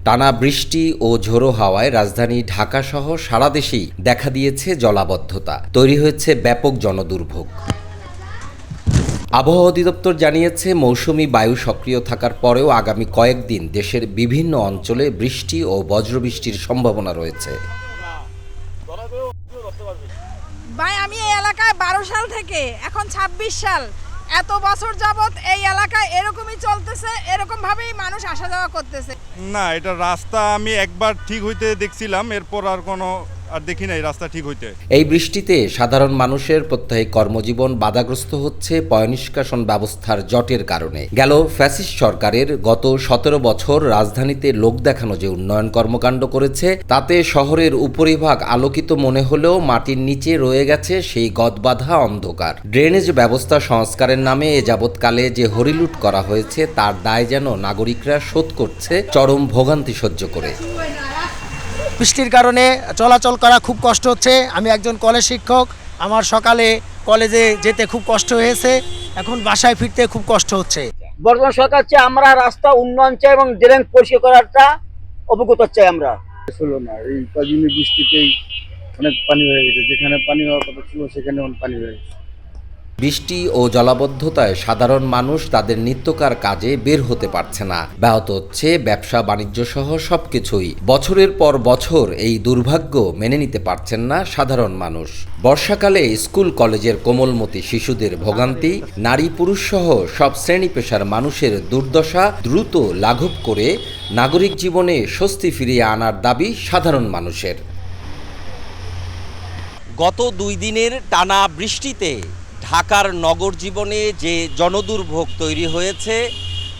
টানা বৃষ্টি ও ঝোড়ো হাওয়ায় রাজধানী ঢাকাসহ সারা দেশেই দেখা দিয়েছে জলাবদ্ধতা, তৈরি হয়েছে ব্যাপক জনদুর্ভোগ। আবহাওয়া অধিদপ্তর জানিয়েছে, মৌসুমি বায়ু সক্রিয় থাকার পরেও আগামী কয়েকদিন দেশের বিভিন্ন অঞ্চলে বৃষ্টি ও বজ্রবৃষ্টির সম্ভাবনা রয়েছে। ভাই, আমি এই এলাকায় 12 সাল থেকে এখন 26 সাল, এত বছর যাবত এই এলাকায় এরকমই চলতেছে, এরকম ভাবেই মানুষ আসা যাওয়া করতেছে। না, এটা রাস্তা আমি একবার ঠিক হইতে দেখছিলাম, এরপর আর দেখি নাই রাস্তা ঠিক হইতে। এই বৃষ্টিতে সাধারণ মানুষের প্রত্যয়ী কর্মজীবন বাধাগ্রস্ত হচ্ছে পয়ঃনিষ্কাশন ব্যবস্থার জটের কারণে। গেল ফ্যাসিস্ট সরকারের গত 17 বছর রাজধানীতে লোক দেখানো যে উন্নয়ন কর্মকাণ্ড করেছে, তাতে শহরের উপরিভাগ আলোকিত মনে হলেও মাটির নিচে রয়ে গেছে সেই গদবাঁধা অন্ধকার। ড্রেনেজ ব্যবস্থা সংস্কারের নামে এ যাবৎকালে যে হরিলুট করা হয়েছে, তার দায় যেন নাগরিকরা শোধ করছে চরম ভোগান্তি সহ্য করে। বৃষ্টির কারণে চলাচল করা খুব কষ্ট হচ্ছে। আমি একজন কলেজ শিক্ষক, আমার সকালে কলেজে যেতে খুব কষ্ট হয়েছে, এখন বাসায় ফিরতে খুব কষ্ট হচ্ছে। বর্তমান সরকার চাই আমরা রাস্তা উন্নয়ন চাই এবং ড্রেন পরিষ্কার করাটা অবগত চাই আমরা। হলো না, এই কদিনের বৃষ্টিতেই অনেক পানি হয়ে গেছে, যেখানে পানি হওয়ার কথা ছিল সেখানে অনেক পানি হয়ে গেছে। বৃষ্টি ও জলাবদ্ধতায় সাধারণ মানুষ তাদের নিত্যকার কাজে বের হতে পারছে না, ব্যাহত হচ্ছে ব্যবসা বাণিজ্য সহ সবকিছুই। বছরের পর বছর এই দুর্ভাগ্য মেনে নিতে পারছেন না সাধারণ মানুষ। বর্ষাকালে স্কুল কলেজের কোমলমতি শিশুদের ভোগান্তি, নারী পুরুষ সহ সব শ্রেণী পেশার মানুষের দুর্দশা দ্রুত লাঘব করে নাগরিক জীবনে স্বস্তি ফিরিয়ে আনার দাবি সাধারণ মানুষের। গত 2 দিনের টানা বৃষ্টিতে ঢাকার নগর জীবনে যে জনদুর্ভোগ তৈরি হয়েছে,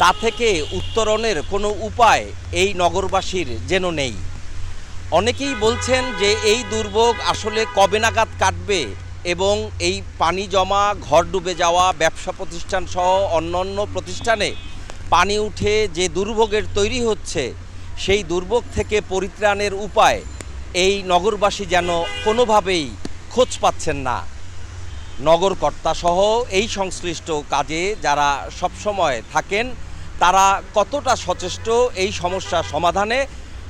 তা থেকে উত্তরণের কোনো উপায় এই নগরবাসীর যেন নেই। অনেকেই বলছেন যে এই দুর্ভোগ আসলে কবে নাগাদ কাটবে এবং এই পানি জমা, ঘর ডুবে যাওয়া, ব্যবসা প্রতিষ্ঠান সহ অন্যান্য প্রতিষ্ঠানে পানি উঠে যে দুর্ভোগের তৈরি হচ্ছে, সেই দুর্ভোগ থেকে পরিত্রাণের উপায় এই নগরবাসী যেন কোনোভাবেই খোঁজ পাচ্ছেন না। নগরকর্তা সহ এই সংশ্লিষ্ট কাজে যারা সবসময় থাকেন, তারা কতটা সচেষ্ট এই সমস্যা সমাধানে,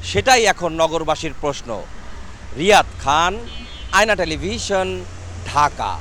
সেটাই এখন নগরবাসীর প্রশ্ন। রিয়াদ খান, আয়না টেলিভিশন, ঢাকা।